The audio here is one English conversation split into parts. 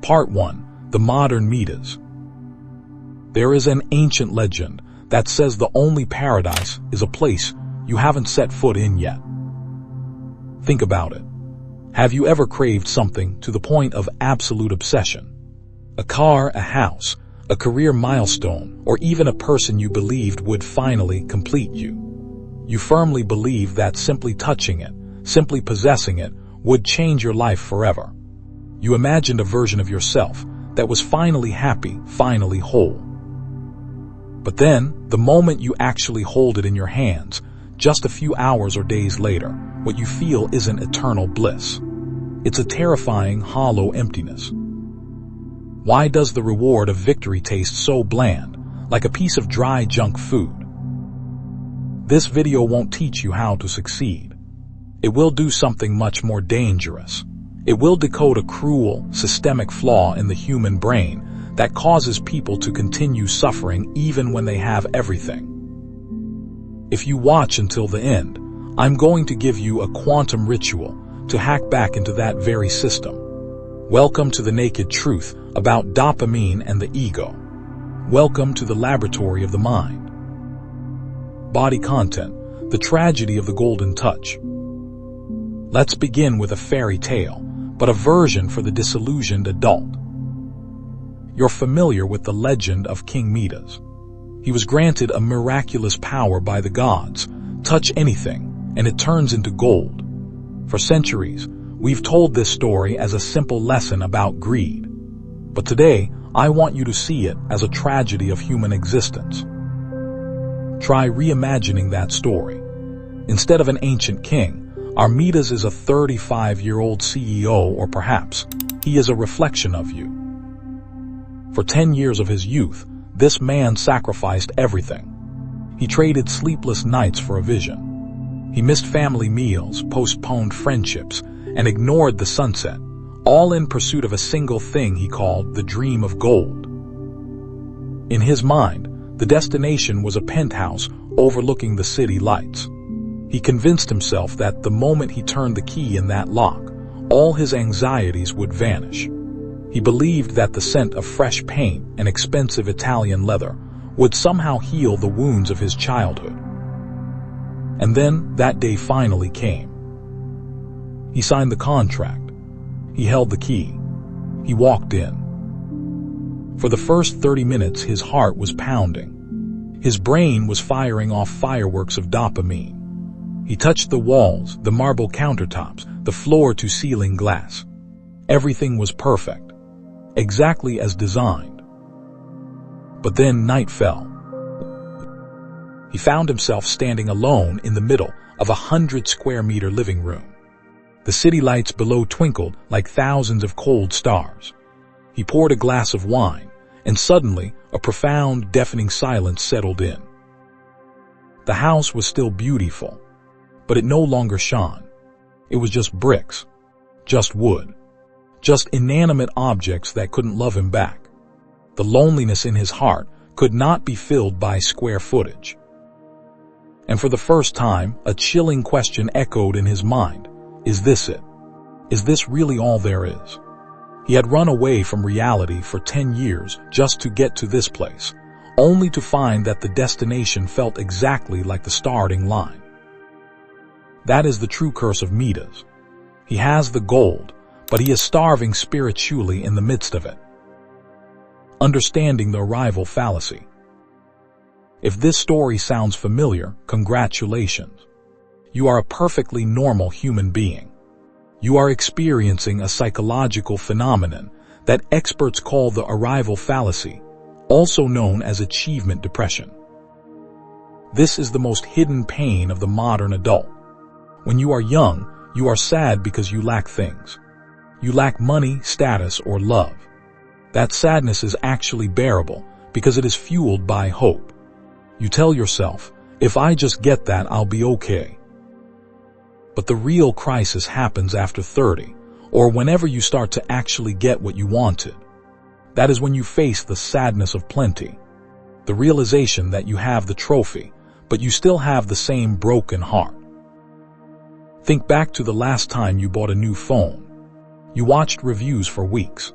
Part 1. The Modern Midas. There is an ancient legend that says the only paradise is a place you haven't set foot in yet. Think about it. Have you ever craved something to the point of absolute obsession? A car, a house, a career milestone, or even a person you believed would finally complete you. You firmly believe that simply touching it, simply possessing it, would change your life forever. You imagined a version of yourself that was finally happy, finally whole. But then, the moment you actually hold it in your hands, just a few hours or days later, what you feel isn't eternal bliss. It's a terrifying, hollow emptiness. Why does the reward of victory taste so bland, like a piece of dry junk food? This video won't teach you how to succeed. It will do something much more dangerous. It will decode a cruel, systemic flaw in the human brain that causes people to continue suffering even when they have everything. If you watch until the end, I'm going to give you a quantum ritual to hack back into that very system. Welcome to the naked truth about dopamine and the ego. Welcome to the laboratory of the mind. Body content, the tragedy of the golden touch. Let's begin with a fairy tale, but a version for the disillusioned adult. You're familiar with the legend of King Midas. He was granted a miraculous power by the gods. Touch anything, and it turns into gold. For centuries, we've told this story as a simple lesson about greed. But today, I want you to see it as a tragedy of human existence. Try reimagining that story. Instead of an ancient king, our Midas is a 35-year-old CEO, or perhaps he is a reflection of you. For 10 years of his youth, this man sacrificed everything. He traded sleepless nights for a vision. He missed family meals, postponed friendships, and ignored the sunset, all in pursuit of a single thing he called the dream of gold. In his mind, the destination was a penthouse overlooking the city lights. He convinced himself that the moment he turned the key in that lock, all his anxieties would vanish. He believed that the scent of fresh paint and expensive Italian leather would somehow heal the wounds of his childhood. And then that day finally came. He signed the contract. He held the key. He walked in. For the first 30 minutes, his heart was pounding. His brain was firing off fireworks of dopamine. He touched the walls, the marble countertops, the floor-to-ceiling glass. Everything was perfect, exactly as designed. But then night fell. He found himself standing alone in the middle of a 100-square-meter living room. The city lights below twinkled like thousands of cold stars. He poured a glass of wine, and suddenly a profound, deafening silence settled in. The house was still beautiful, but it no longer shone. It was just bricks, just wood, just inanimate objects that couldn't love him back. The loneliness in his heart could not be filled by square footage. And for the first time, a chilling question echoed in his mind. Is this it? Is this really all there is? He had run away from reality for 10 years just to get to this place, only to find that the destination felt exactly like the starting line. That is the true curse of Midas. He has the gold, but he is starving spiritually in the midst of it. Understanding the arrival fallacy. If this story sounds familiar, congratulations. You are a perfectly normal human being. You are experiencing a psychological phenomenon that experts call the arrival fallacy, also known as achievement depression. This is the most hidden pain of the modern adult. When you are young, you are sad because you lack things. You lack money, status, or love. That sadness is actually bearable because it is fueled by hope. You tell yourself, if I just get that, I'll be okay. But the real crisis happens after 30, or whenever you start to actually get what you wanted. That is when you face the sadness of plenty, the realization that you have the trophy, but you still have the same broken heart. Think back to the last time you bought a new phone. You watched reviews for weeks.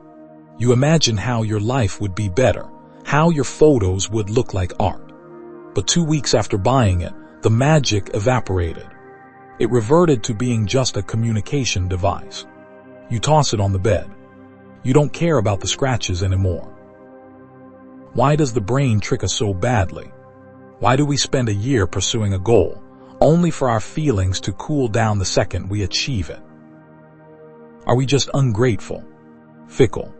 You imagine how your life would be better, how your photos would look like art. But 2 weeks after buying it, the magic evaporated. It reverted to being just a communication device. You toss it on the bed. You don't care about the scratches anymore. Why does the brain trick us so badly? Why do we spend a year pursuing a goal, only for our feelings to cool down the second we achieve it? Are we just ungrateful, fickle?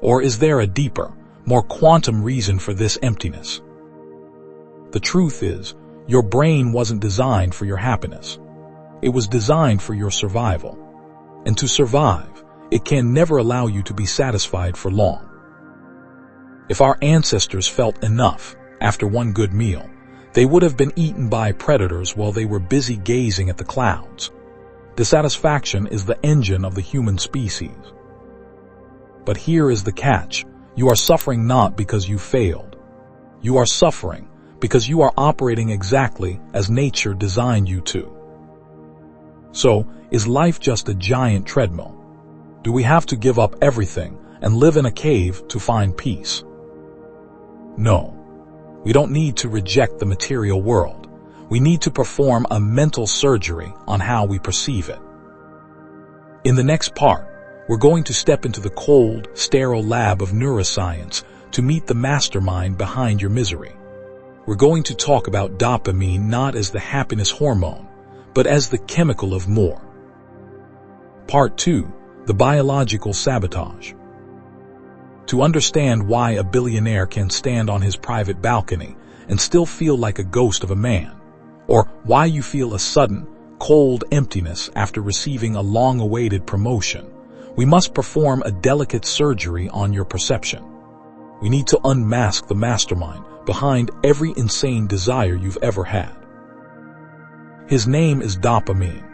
Or is there a deeper, more quantum reason for this emptiness? The truth is, your brain wasn't designed for your happiness. It was designed for your survival. And to survive, it can never allow you to be satisfied for long. If our ancestors felt enough after one good meal, they would have been eaten by predators while they were busy gazing at the clouds. Dissatisfaction is the engine of the human species. But here is the catch. You are suffering not because you failed. You are suffering because you are operating exactly as nature designed you to. So, is life just a giant treadmill? Do we have to give up everything and live in a cave to find peace? No. We don't need to reject the material world. We need to perform a mental surgery on how we perceive it. In the next part, we're going to step into the cold, sterile lab of neuroscience to meet the mastermind behind your misery. We're going to talk about dopamine not as the happiness hormone, but as the chemical of more. Part 2, the biological sabotage. To understand why a billionaire can stand on his private balcony and still feel like a ghost of a man, or why you feel a sudden, cold emptiness after receiving a long-awaited promotion, we must perform a delicate surgery on your perception. We need to unmask the mastermind behind every insane desire you've ever had. His name is dopamine.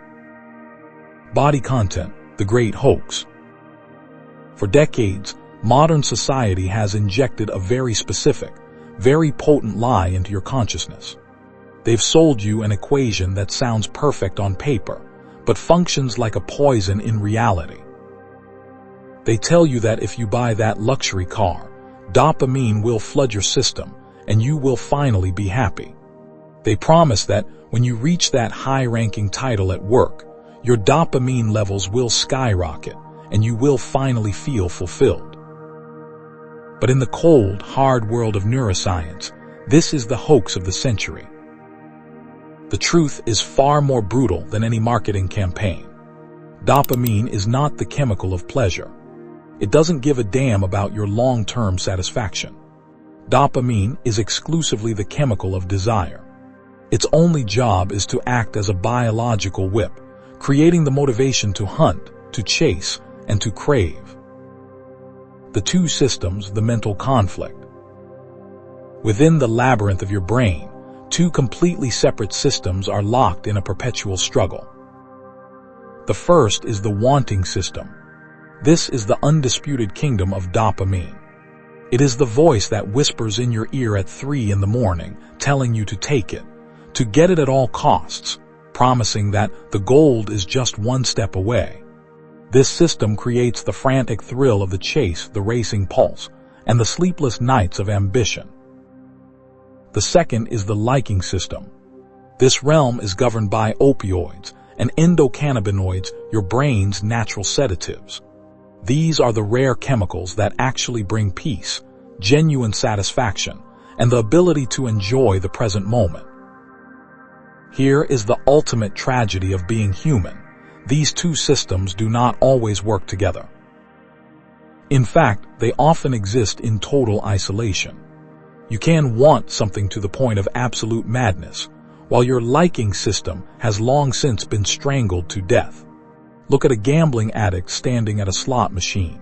Body content, the great hoax. For decades, modern society has injected a very specific, very potent lie into your consciousness. They've sold you an equation that sounds perfect on paper, but functions like a poison in reality. They tell you that if you buy that luxury car, dopamine will flood your system, and you will finally be happy. They promise that when you reach that high-ranking title at work, your dopamine levels will skyrocket, and you will finally feel fulfilled. But in the cold, hard world of neuroscience, this is the hoax of the century. The truth is far more brutal than any marketing campaign. Dopamine is not the chemical of pleasure. It doesn't give a damn about your long-term satisfaction. Dopamine is exclusively the chemical of desire. Its only job is to act as a biological whip, creating the motivation to hunt, to chase, and to crave. The two systems, the mental conflict. Within the labyrinth of your brain, two completely separate systems are locked in a perpetual struggle. The first is the wanting system. This is the undisputed kingdom of dopamine. It is the voice that whispers in your ear at 3 in the morning, telling you to take it, to get it at all costs, promising that the gold is just one step away. This system creates the frantic thrill of the chase, the racing pulse, and the sleepless nights of ambition. The second is the liking system. This realm is governed by opioids and endocannabinoids, your brain's natural sedatives. These are the rare chemicals that actually bring peace, genuine satisfaction, and the ability to enjoy the present moment. Here is the ultimate tragedy of being human. These two systems do not always work together. In fact, they often exist in total isolation. You can want something to the point of absolute madness, while your liking system has long since been strangled to death. Look at a gambling addict standing at a slot machine.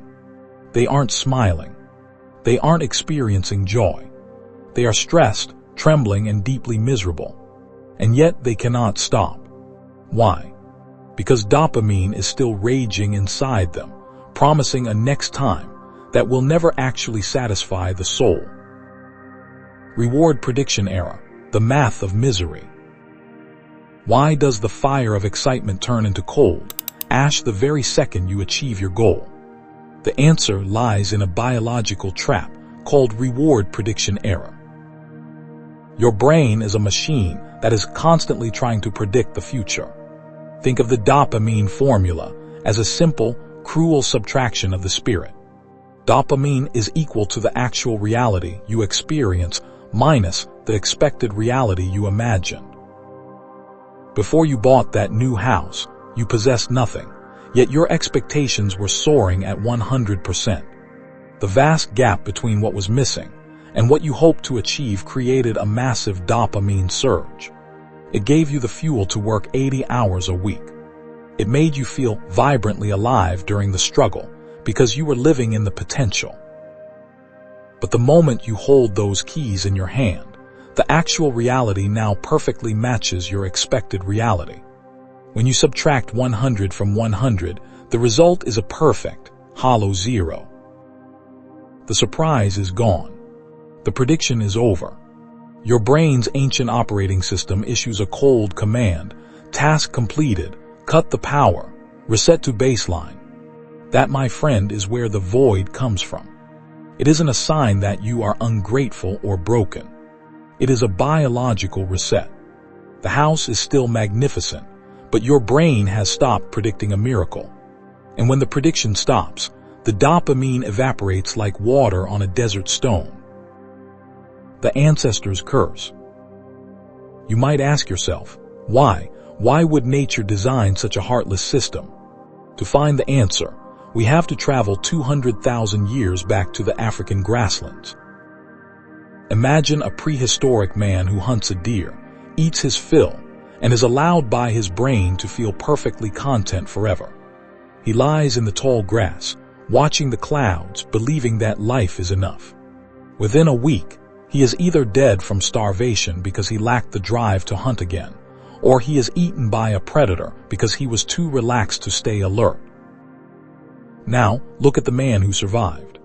They aren't smiling. They aren't experiencing joy. They are stressed, trembling, and deeply miserable. And yet they cannot stop. Why? Because dopamine is still raging inside them, promising a next time that will never actually satisfy the soul. Reward prediction error, the math of misery. Why does the fire of excitement turn into cold ash the very second you achieve your goal? The answer lies in a biological trap called reward prediction error. Your brain is a machine that is constantly trying to predict the future. Think of the dopamine formula as a simple, cruel subtraction of the spirit. Dopamine is equal to the actual reality you experience minus the expected reality you imagined. Before you bought that new house, you possessed nothing, yet your expectations were soaring at 100%. The vast gap between what was missing and what you hoped to achieve created a massive dopamine surge. It gave you the fuel to work 80 hours a week. It made you feel vibrantly alive during the struggle because you were living in the potential. But the moment you hold those keys in your hand, the actual reality now perfectly matches your expected reality. When you subtract 100 from 100, the result is a perfect, hollow zero. The surprise is gone. The prediction is over. Your brain's ancient operating system issues a cold command: task completed, cut the power, reset to baseline. That, my friend, is where the void comes from. It isn't a sign that you are ungrateful or broken. It is a biological reset. The house is still magnificent, but your brain has stopped predicting a miracle. And when the prediction stops, the dopamine evaporates like water on a desert stone. The ancestors' curse. You might ask yourself, why? Why would nature design such a heartless system? To find the answer, we have to travel 200,000 years back to the African grasslands. Imagine a prehistoric man who hunts a deer, eats his fill, and is allowed by his brain to feel perfectly content forever. He lies in the tall grass, watching the clouds, believing that life is enough. Within a week, he is either dead from starvation because he lacked the drive to hunt again, or he is eaten by a predator because he was too relaxed to stay alert. Now, look at the man who survived.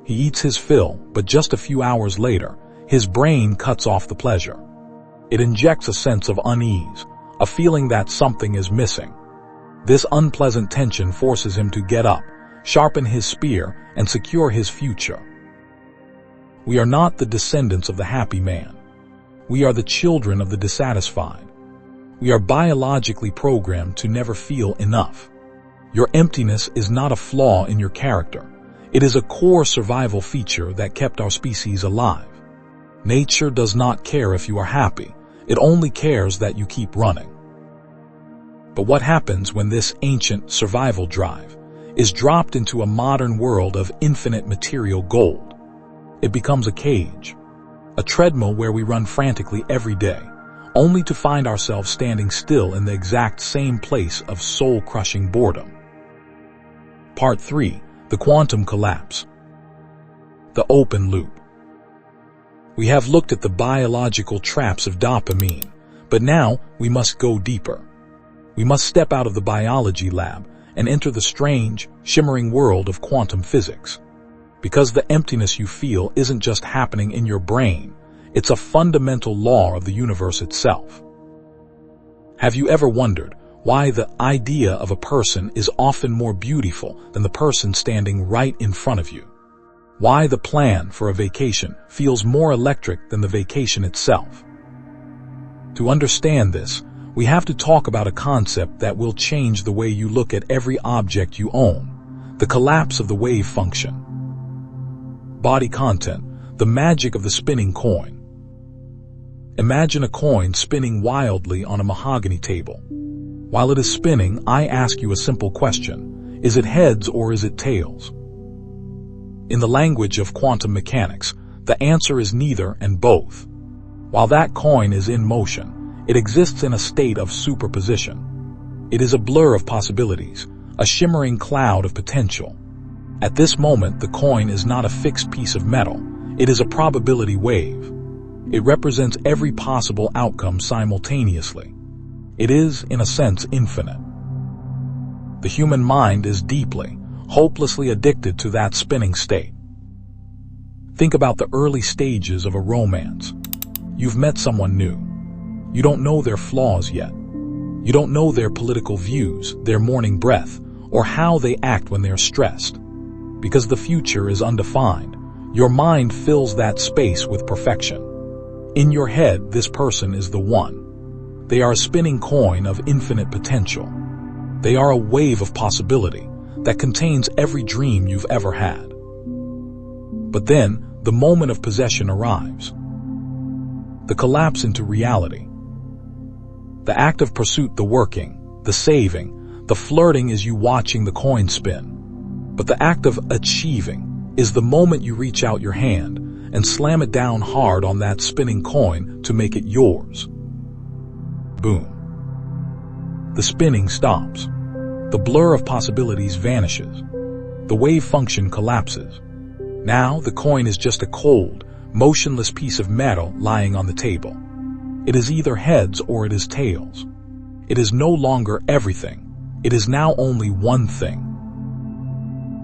He eats his fill, but just a few hours later, his brain cuts off the pleasure. It injects a sense of unease, a feeling that something is missing. This unpleasant tension forces him to get up, sharpen his spear, and secure his future. We are not the descendants of the happy man. We are the children of the dissatisfied. We are biologically programmed to never feel enough. Your emptiness is not a flaw in your character. It is a core survival feature that kept our species alive. Nature does not care if you are happy. It only cares that you keep running. But what happens when this ancient survival drive is dropped into a modern world of infinite material gold? It becomes a cage, a treadmill where we run frantically every day, only to find ourselves standing still in the exact same place of soul-crushing boredom. Part 3. The Quantum Collapse. The Open Loop. We have looked at the biological traps of dopamine, but now we must go deeper. We must step out of the biology lab and enter the strange, shimmering world of quantum physics. Because the emptiness you feel isn't just happening in your brain, it's a fundamental law of the universe itself. Have you ever wondered why the idea of a person is often more beautiful than the person standing right in front of you? Why the plan for a vacation feels more electric than the vacation itself? To understand this, we have to talk about a concept that will change the way you look at every object you own: the collapse of the wave function. Body content, the magic of the spinning coin. Imagine a coin spinning wildly on a mahogany table. While it is spinning, I ask you a simple question: is it heads or is it tails? In the language of quantum mechanics, the answer is neither and both. While that coin is in motion, it exists in a state of superposition. It is a blur of possibilities, a shimmering cloud of potential. At this moment, the coin is not a fixed piece of metal. It is a probability wave. It represents every possible outcome simultaneously. It is, in a sense, infinite. The human mind is deeply, hopelessly addicted to that spinning state. Think about the early stages of a romance. You've met someone new. You don't know their flaws yet. You don't know their political views, their morning breath, or how they act when they're stressed. Because the future is undefined, your mind fills that space with perfection. In your head, this person is the one. They are a spinning coin of infinite potential. They are a wave of possibility that contains every dream you've ever had. But then, the moment of possession arrives. The collapse into reality. The act of pursuit, the working, the saving, the flirting is you watching the coin spin. But the act of achieving is the moment you reach out your hand and slam it down hard on that spinning coin to make it yours. Boom. The spinning stops. The blur of possibilities vanishes. The wave function collapses. Now the coin is just a cold, motionless piece of metal lying on the table. It is either heads or it is tails. It is no longer everything. It is now only one thing.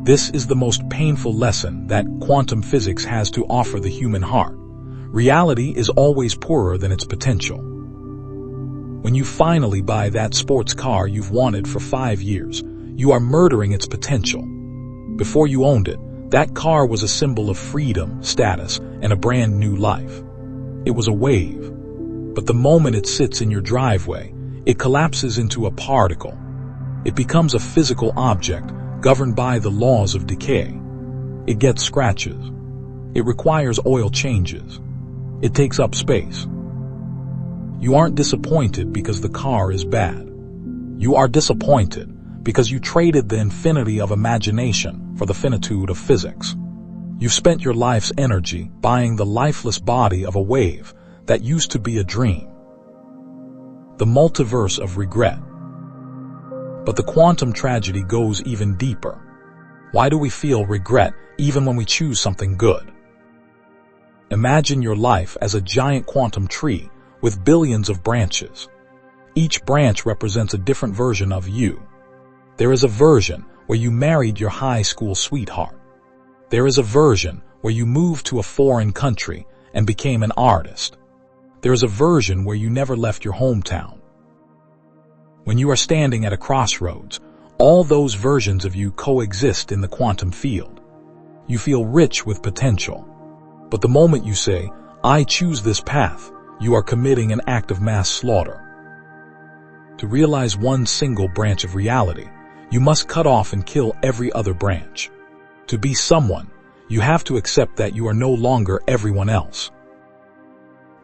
This is the most painful lesson that quantum physics has to offer the human heart. Reality is always poorer than its potential. When you finally buy that sports car you've wanted for 5 years, you are murdering its potential. Before you owned it, that car was a symbol of freedom, status, and a brand new life. It was a wave. But the moment it sits in your driveway, it collapses into a particle. It becomes a physical object governed by the laws of decay. It gets scratches. It requires oil changes. It takes up space. You aren't disappointed because the car is bad. You are disappointed because you traded the infinity of imagination for the finitude of physics. You've spent your life's energy buying the lifeless body of a wave that used to be a dream. The multiverse of regret. But the quantum tragedy goes even deeper. Why do we feel regret even when we choose something good? Imagine your life as a giant quantum tree with billions of branches. Each branch represents a different version of you. There is a version where you married your high school sweetheart. There is a version where you moved to a foreign country and became an artist. There is a version where you never left your hometown. When you are standing at a crossroads, all those versions of you coexist in the quantum field. You feel rich with potential. But the moment you say, "I choose this path," you are committing an act of mass slaughter. To realize one single branch of reality, you must cut off and kill every other branch. To be someone, you have to accept that you are no longer everyone else.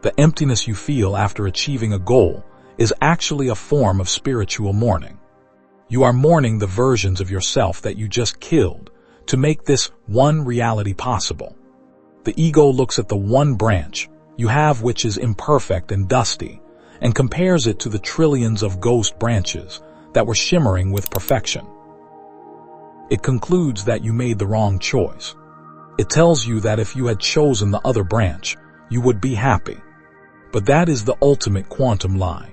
The emptiness you feel after achieving a goal is actually a form of spiritual mourning. You are mourning the versions of yourself that you just killed to make this one reality possible. The ego looks at the one branch you have, which is imperfect and dusty, and compares it to the trillions of ghost branches that were shimmering with perfection. It concludes that you made the wrong choice. It tells you that if you had chosen the other branch, you would be happy. But that is the ultimate quantum lie.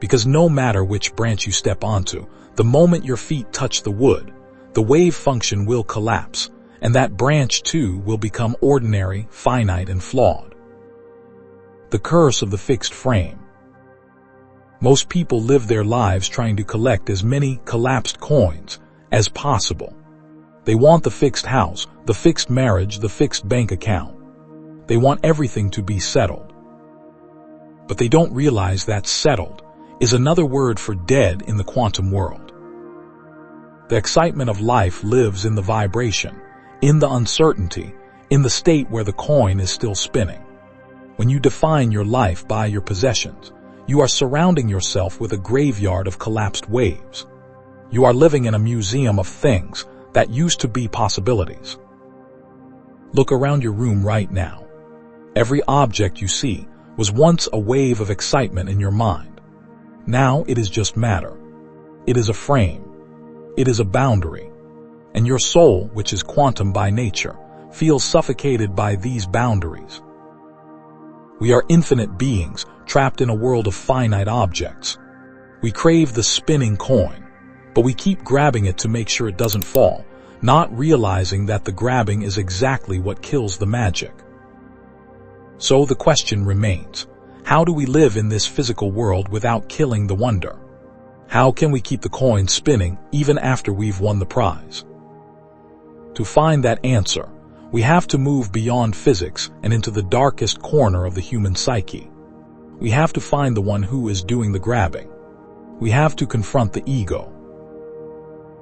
Because no matter which branch you step onto, the moment your feet touch the wood, the wave function will collapse, and that branch too will become ordinary, finite, and flawed. The curse of the fixed frame. Most people live their lives trying to collect as many collapsed coins as possible. They want the fixed house, the fixed marriage, the fixed bank account. They want everything to be settled. But they don't realize that settled is another word for dead in the quantum world. The excitement of life lives in the vibration, in the uncertainty, in the state where the coin is still spinning. When you define your life by your possessions, you are surrounding yourself with a graveyard of collapsed waves. You are living in a museum of things that used to be possibilities. Look around your room right now. Every object you see was once a wave of excitement in your mind. Now it is just matter. It is a frame. It is a boundary. And your soul, which is quantum by nature, feels suffocated by these boundaries. We are infinite beings trapped in a world of finite objects. We crave the spinning coin, but we keep grabbing it to make sure it doesn't fall, not realizing that the grabbing is exactly what kills the magic. So the question remains, how do we live in this physical world without killing the wonder? How can we keep the coin spinning even after we've won the prize? To find that answer, we have to move beyond physics and into the darkest corner of the human psyche. We have to find the one who is doing the grabbing. We have to confront the ego.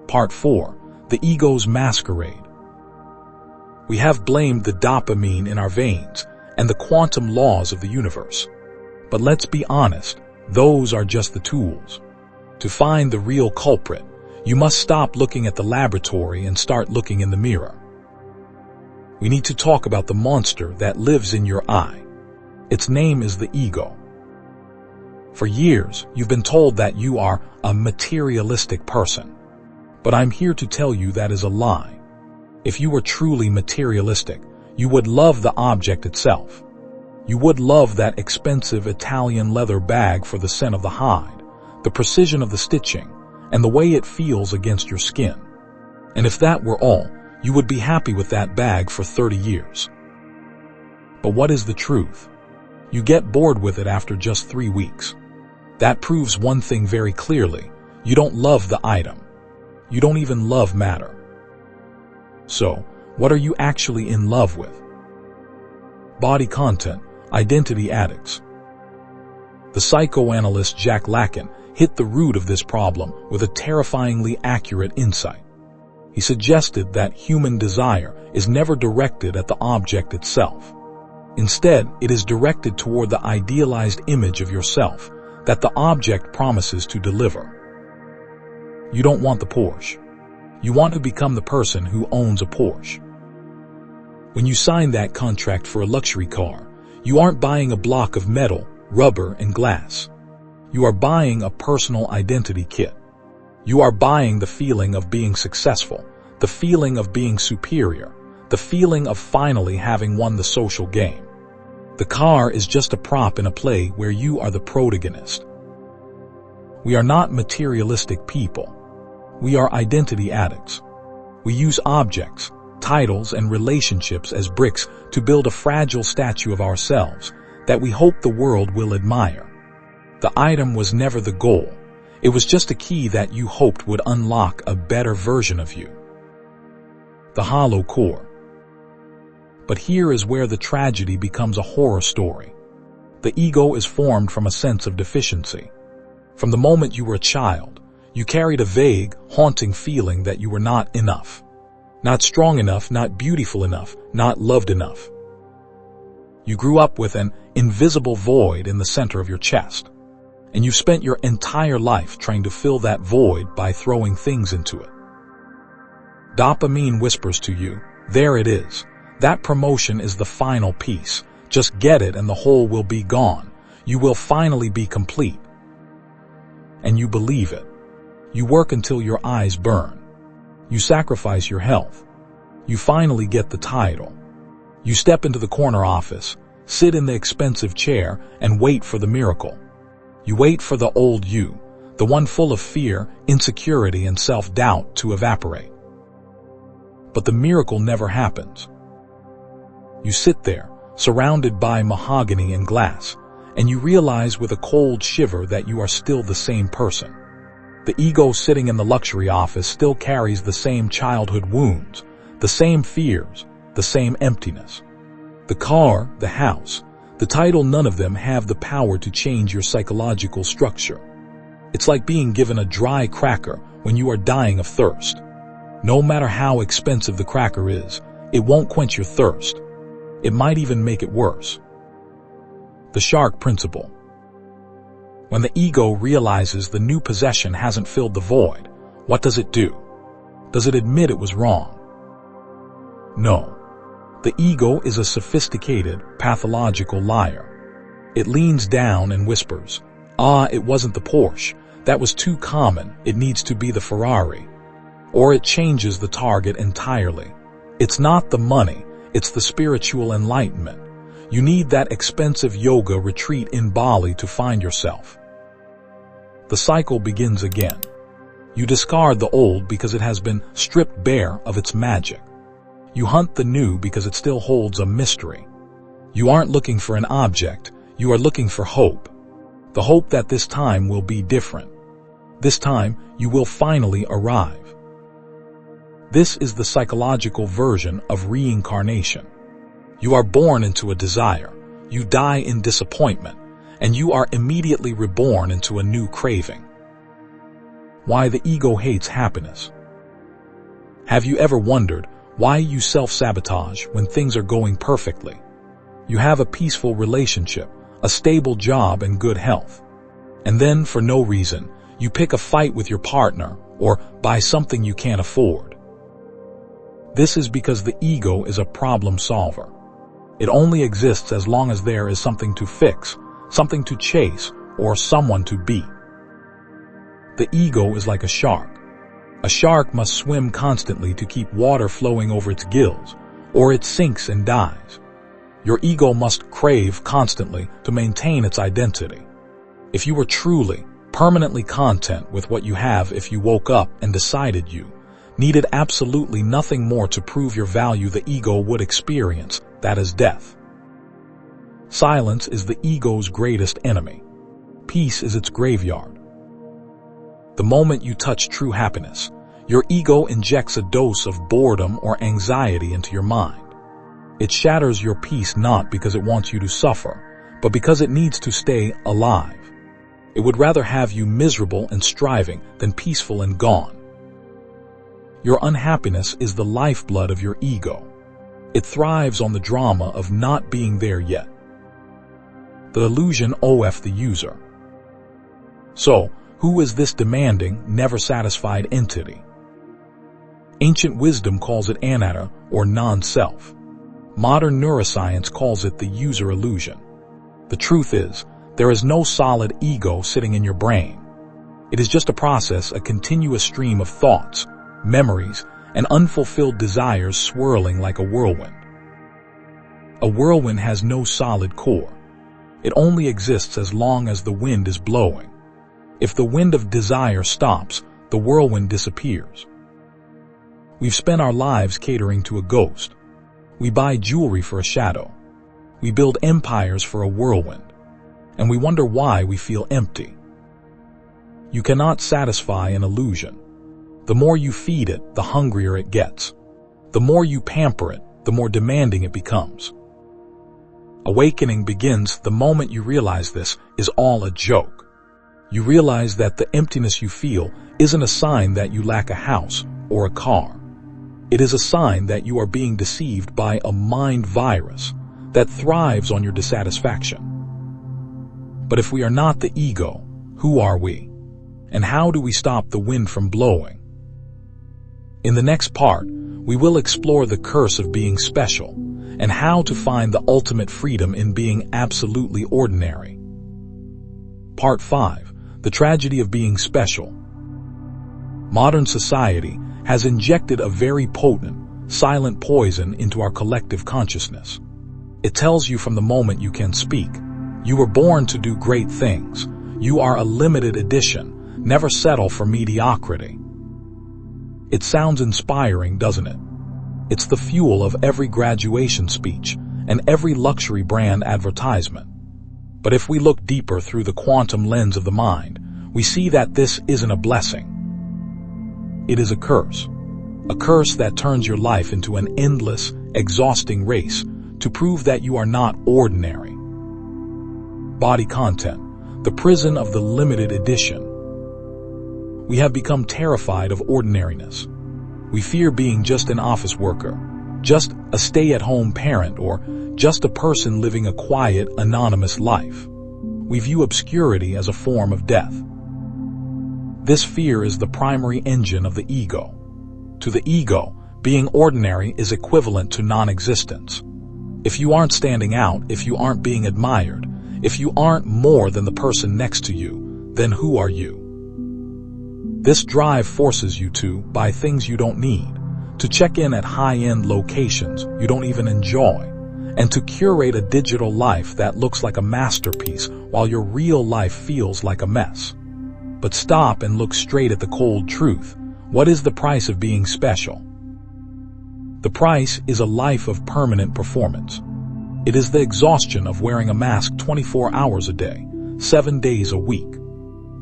Part 4. The ego's masquerade. We have blamed the dopamine in our veins and the quantum laws of the universe. But let's be honest, those are just the tools. To find the real culprit, you must stop looking at the laboratory and start looking in the mirror. We need to talk about the monster that lives in your eye. Its name is the ego. For years, you've been told that you are a materialistic person. But I'm here to tell you that is a lie. If you were truly materialistic, you would love the object itself. You would love that expensive Italian leather bag for the scent of the hide, the precision of the stitching, and the way it feels against your skin. And if that were all, you would be happy with that bag for 30 years. But what is the truth? You get bored with it after just 3 weeks. That proves one thing very clearly. You don't love the item. You don't even love matter. So, what are you actually in love with? Body content, identity addicts. The psychoanalyst Jack Lacan hit the root of this problem with a terrifyingly accurate insight. He suggested that human desire is never directed at the object itself. Instead, it is directed toward the idealized image of yourself that the object promises to deliver. You don't want the Porsche. You want to become the person who owns a Porsche. When you sign that contract for a luxury car, you aren't buying a block of metal, rubber, and glass. You are buying a personal identity kit. You are buying the feeling of being successful, the feeling of being superior, the feeling of finally having won the social game. The car is just a prop in a play where you are the protagonist. We are not materialistic people. We are identity addicts. We use objects, titles, and relationships as bricks to build a fragile statue of ourselves that we hope the world will admire. The item was never the goal. It was just a key that you hoped would unlock a better version of you. The hollow core. But here is where the tragedy becomes a horror story. The ego is formed from a sense of deficiency. From the moment you were a child, you carried a vague, haunting feeling that you were not enough. Not strong enough, not beautiful enough, not loved enough. You grew up with an invisible void in the center of your chest, and you spent your entire life trying to fill that void by throwing things into it. Dopamine whispers to you, there it is. That promotion is the final piece. Just get it and the hole will be gone. You will finally be complete. And you believe it. You work until your eyes burn. You sacrifice your health. You finally get the title. You step into the corner office, sit in the expensive chair, and wait for the miracle. You wait for the old you, the one full of fear, insecurity, and self-doubt to evaporate. But the miracle never happens. You sit there, surrounded by mahogany and glass, and you realize with a cold shiver that you are still the same person. The ego sitting in the luxury office still carries the same childhood wounds, the same fears, the same emptiness. The car, the house, the title, none of them have the power to change your psychological structure. It's like being given a dry cracker when you are dying of thirst. No matter how expensive the cracker is, it won't quench your thirst. It might even make it worse. The shark principle. When the ego realizes the new possession hasn't filled the void, what does it do? Does it admit it was wrong? No. The ego is a sophisticated, pathological liar. It leans down and whispers, it wasn't the Porsche. That was too common. It needs to be the Ferrari. Or it changes the target entirely. It's not the money. It's the spiritual enlightenment. You need that expensive yoga retreat in Bali to find yourself. The cycle begins again. You discard the old because it has been stripped bare of its magic. You hunt the new because it still holds a mystery. You aren't looking for an object. You are looking for hope. The hope that this time will be different. This time, you will finally arrive. This is the psychological version of reincarnation. You are born into a desire, you die in disappointment, and you are immediately reborn into a new craving. Why the ego hates happiness. Have you ever wondered why you self-sabotage when things are going perfectly? You have a peaceful relationship, a stable job, and good health. And then, for no reason, you pick a fight with your partner or buy something you can't afford. This is because the ego is a problem solver. It only exists as long as there is something to fix, something to chase, or someone to beat. The ego is like a shark. A shark must swim constantly to keep water flowing over its gills, or it sinks and dies. Your ego must crave constantly to maintain its identity. If you were truly, permanently content with what you have, if you woke up and decided you needed absolutely nothing more to prove your value, the ego would experience that as death. Silence is the ego's greatest enemy. Peace is its graveyard. The moment you touch true happiness, your ego injects a dose of boredom or anxiety into your mind. It shatters your peace not because it wants you to suffer, but because it needs to stay alive. It would rather have you miserable and striving than peaceful and gone. Your unhappiness is the lifeblood of your ego. It thrives on the drama of not being there yet. The illusion of the user. So, who is this demanding, never satisfied entity? Ancient wisdom calls it anatta, or non-self. Modern neuroscience calls it the user illusion. The truth is, there is no solid ego sitting in your brain. It is just a process, a continuous stream of thoughts, memories, and unfulfilled desires swirling like a whirlwind. A whirlwind has no solid core. It only exists as long as the wind is blowing. If the wind of desire stops, the whirlwind disappears. We've spent our lives catering to a ghost. We buy jewelry for a shadow. We build empires for a whirlwind. And we wonder why we feel empty. You cannot satisfy an illusion. The more you feed it, the hungrier it gets. The more you pamper it, the more demanding it becomes. Awakening begins the moment you realize this is all a joke. You realize that the emptiness you feel isn't a sign that you lack a house or a car. It is a sign that you are being deceived by a mind virus that thrives on your dissatisfaction. But if we are not the ego, who are we? And how do we stop the wind from blowing? In the next part, we will explore the curse of being special and how to find the ultimate freedom in being absolutely ordinary. Part 5. The tragedy of being special. Modern society has injected a very potent, silent poison into our collective consciousness. It tells you from the moment you can speak, you were born to do great things. You are a limited edition. Never settle for mediocrity. It sounds inspiring, doesn't it? It's the fuel of every graduation speech and every luxury brand advertisement. But if we look deeper through the quantum lens of the mind, we see that this isn't a blessing. It is a curse that turns your life into an endless, exhausting race to prove that you are not ordinary. Body content, the prison of the limited edition. We have become terrified of ordinariness. We fear being just an office worker, just a stay-at-home parent, or just a person living a quiet, anonymous life. We view obscurity as a form of death. This fear is the primary engine of the ego. To the ego, being ordinary is equivalent to non-existence. If you aren't standing out, if you aren't being admired, if you aren't more than the person next to you, then who are you? This drive forces you to buy things you don't need, to check in at high-end locations you don't even enjoy, and to curate a digital life that looks like a masterpiece while your real life feels like a mess. But stop and look straight at the cold truth. What is the price of being special? The price is a life of permanent performance. It is the exhaustion of wearing a mask 24 hours a day, 7 days a week.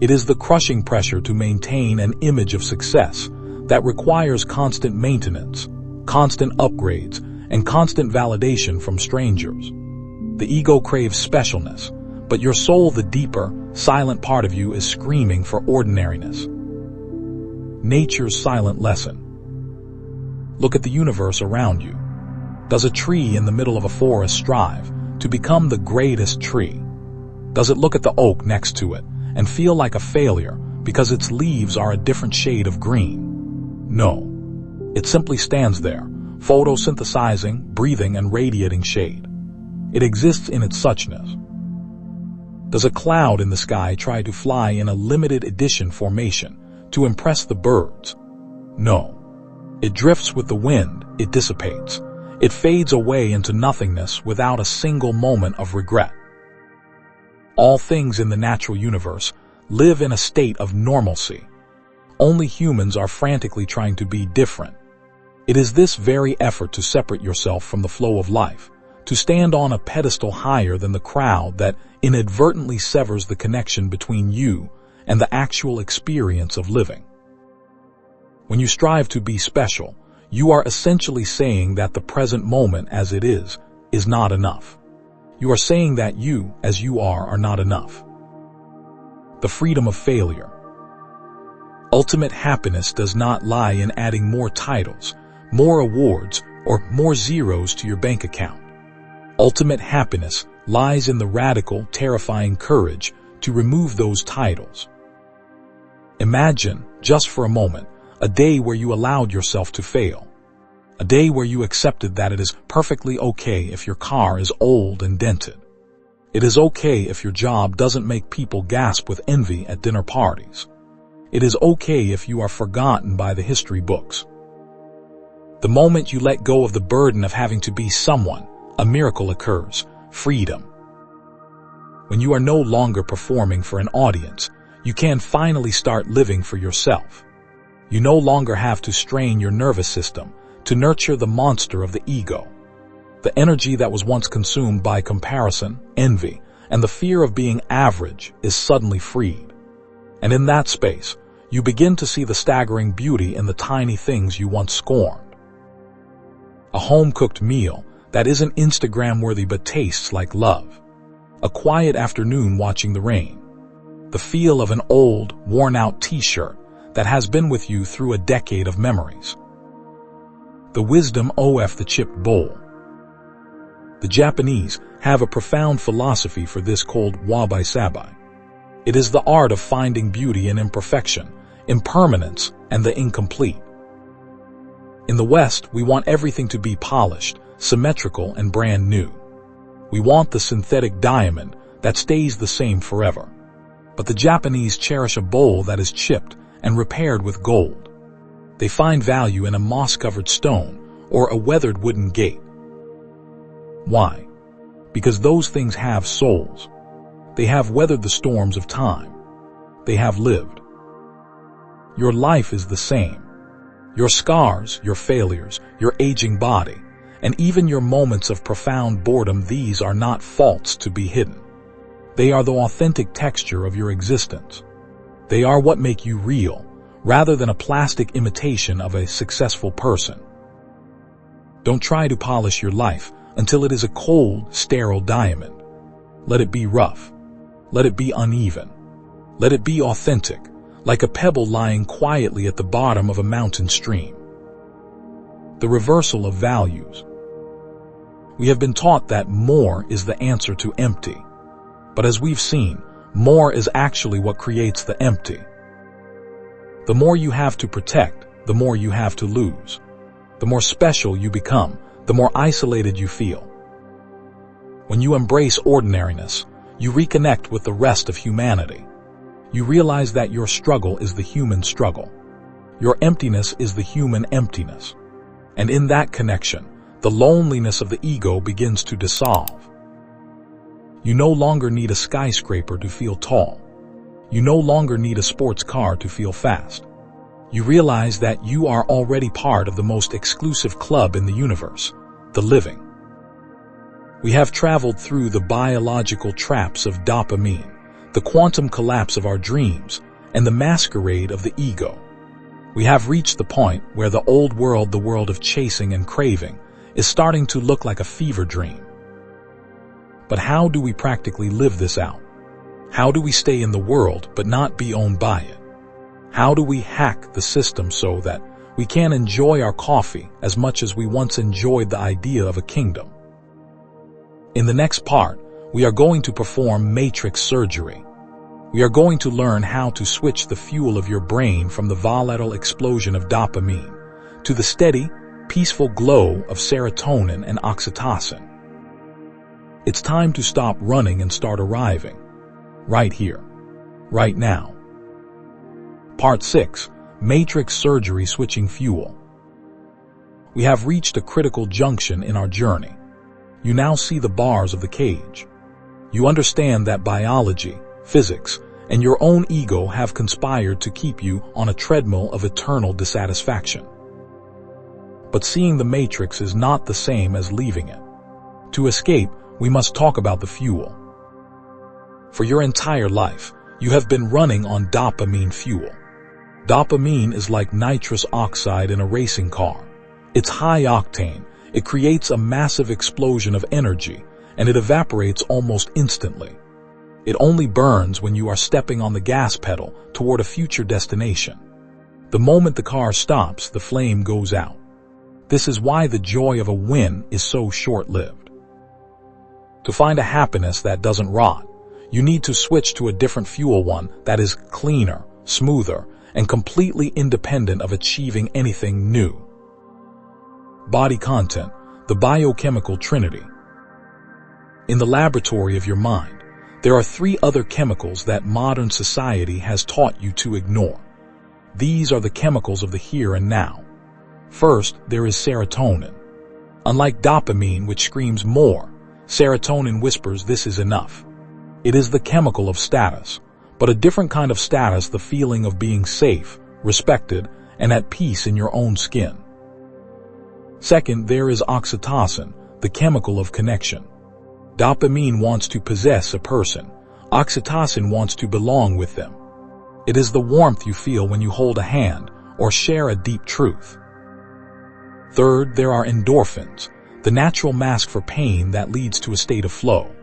It is the crushing pressure to maintain an image of success, that requires constant maintenance, constant upgrades, and constant validation from strangers. The ego craves specialness, but your soul, the deeper, silent part of you, is screaming for ordinariness. Nature's silent lesson. Look at the universe around you. Does a tree in the middle of a forest strive to become the greatest tree? Does it look at the oak next to it and feel like a failure because its leaves are a different shade of green? No. It simply stands there, photosynthesizing, breathing, and radiating shade. It exists in its suchness. Does a cloud in the sky try to fly in a limited edition formation to impress the birds? No. It drifts with the wind, it dissipates. It fades away into nothingness without a single moment of regret. All things in the natural universe live in a state of normalcy. Only humans are frantically trying to be different. It is this very effort to separate yourself from the flow of life, to stand on a pedestal higher than the crowd, that inadvertently severs the connection between you and the actual experience of living. When you strive to be special, you are essentially saying that the present moment as it is not enough. You are saying that you, as you are not enough. The freedom of failure. Ultimate happiness does not lie in adding more titles, more awards, or more zeros to your bank account. Ultimate happiness lies in the radical, terrifying courage to remove those titles. Imagine, just for a moment, a day where you allowed yourself to fail. A day where you accepted that it is perfectly okay if your car is old and dented. It is okay if your job doesn't make people gasp with envy at dinner parties. It is okay if you are forgotten by the history books. The moment you let go of the burden of having to be someone, a miracle occurs: freedom. When you are no longer performing for an audience, you can finally start living for yourself. You no longer have to strain your nervous system to nurture the monster of the ego. The energy that was once consumed by comparison, envy, and the fear of being average is suddenly freed. And in that space, you begin to see the staggering beauty in the tiny things you once scorned. A home-cooked meal that isn't Instagram-worthy but tastes like love. A quiet afternoon watching the rain. The feel of an old, worn-out t-shirt that has been with you through a decade of memories. The wisdom of the chipped bowl. The Japanese have a profound philosophy for this called wabi-sabi. It is the art of finding beauty in imperfection, impermanence, and the incomplete. In the West, we want everything to be polished, symmetrical, and brand new. We want the synthetic diamond that stays the same forever. But the Japanese cherish a bowl that is chipped and repaired with gold. They find value in a moss-covered stone or a weathered wooden gate. Why? Because those things have souls. They have weathered the storms of time. They have lived. Your life is the same. Your scars, your failures, your aging body, and even your moments of profound boredom, these are not faults to be hidden. They are the authentic texture of your existence. They are what make you real, rather than a plastic imitation of a successful person. Don't try to polish your life until it is a cold, sterile diamond. Let it be rough. Let it be uneven. Let it be authentic, like a pebble lying quietly at the bottom of a mountain stream. The reversal of values. We have been taught that more is the answer to empty. But as we've seen, more is actually what creates the empty. The more you have to protect, the more you have to lose. The more special you become, the more isolated you feel. When you embrace ordinariness, you reconnect with the rest of humanity. You realize that your struggle is the human struggle. Your emptiness is the human emptiness. And in that connection, the loneliness of the ego begins to dissolve. You no longer need a skyscraper to feel tall. You no longer need a sports car to feel fast. You realize that you are already part of the most exclusive club in the universe, the living. We have traveled through the biological traps of dopamine, the quantum collapse of our dreams, and the masquerade of the ego. We have reached the point where the old world, the world of chasing and craving, is starting to look like a fever dream. But how do we practically live this out? How do we stay in the world but not be owned by it? How do we hack the system so that we can enjoy our coffee as much as we once enjoyed the idea of a kingdom? In the next part, we are going to perform matrix surgery. We are going to learn how to switch the fuel of your brain from the volatile explosion of dopamine to the steady, peaceful glow of serotonin and oxytocin. It's time to stop running and start arriving. Right here. Right now. Part 6. Matrix Surgery Switching Fuel. We have reached a critical junction in our journey. You now see the bars of the cage. You understand that biology, physics, and your own ego have conspired to keep you on a treadmill of eternal dissatisfaction. But seeing the matrix is not the same as leaving it. To escape, we must talk about the fuel. For your entire life, you have been running on dopamine fuel. Dopamine is like nitrous oxide in a racing car. It's high octane, it creates a massive explosion of energy, and it evaporates almost instantly. It only burns when you are stepping on the gas pedal toward a future destination. The moment the car stops, the flame goes out. This is why the joy of a win is so short-lived. To find a happiness that doesn't rot, you need to switch to a different fuel, one that is cleaner, smoother, and completely independent of achieving anything new. Body content, the biochemical trinity. In the laboratory of your mind, there are 3 other chemicals that modern society has taught you to ignore. These are the chemicals of the here and now. First, there is serotonin. Unlike dopamine, which screams more, serotonin whispers this is enough. It is the chemical of status, but a different kind of status, the feeling of being safe, respected, and at peace in your own skin. Second, there is oxytocin, the chemical of connection. Dopamine wants to possess a person. Oxytocin wants to belong with them. It is the warmth you feel when you hold a hand or share a deep truth. Third, there are endorphins, the natural mask for pain that leads to a state of flow.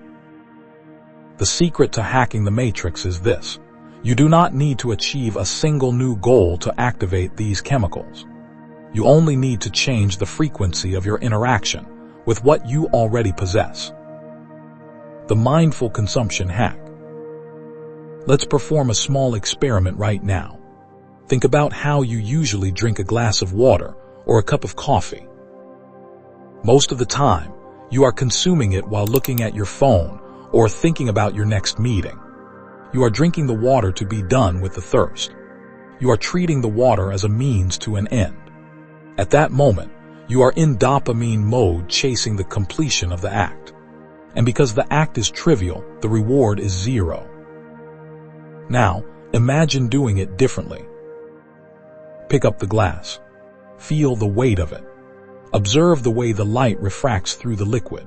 The secret to hacking the matrix is this. You do not need to achieve a single new goal to activate these chemicals. You only need to change the frequency of your interaction with what you already possess. The mindful consumption hack. Let's perform a small experiment right now. Think about how you usually drink a glass of water or a cup of coffee. Most of the time, you are consuming it while looking at your phone or thinking about your next meeting. You are drinking the water to be done with the thirst. You are treating the water as a means to an end. At that moment, you are in dopamine mode, chasing the completion of the act. And because the act is trivial, the reward is 0. Now, imagine doing it differently. Pick up the glass. Feel the weight of it. Observe the way the light refracts through the liquid.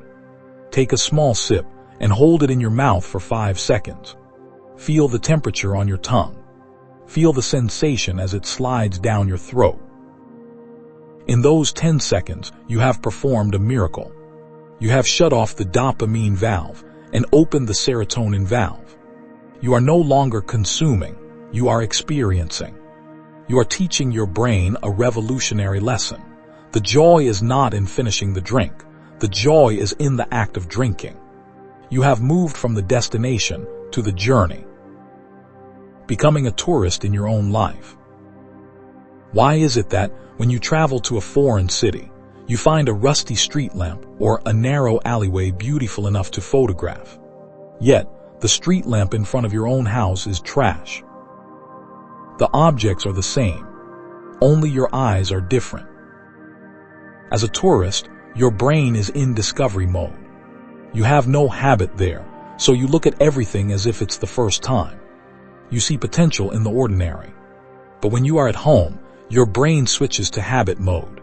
Take a small sip and hold it in your mouth for 5 seconds. Feel the temperature on your tongue. Feel the sensation as it slides down your throat. In those 10 seconds, you have performed a miracle. You have shut off the dopamine valve and opened the serotonin valve. You are no longer consuming, you are experiencing. You are teaching your brain a revolutionary lesson. The joy is not in finishing the drink. The joy is in the act of drinking. You have moved from the destination to the journey, becoming a tourist in your own life. Why is it that when you travel to a foreign city, you find a rusty street lamp or a narrow alleyway beautiful enough to photograph? Yet, the street lamp in front of your own house is trash. The objects are the same, only your eyes are different. As a tourist, your brain is in discovery mode. You have no habit there, so you look at everything as if it's the first time. You see potential in the ordinary. But when you are at home, your brain switches to habit mode.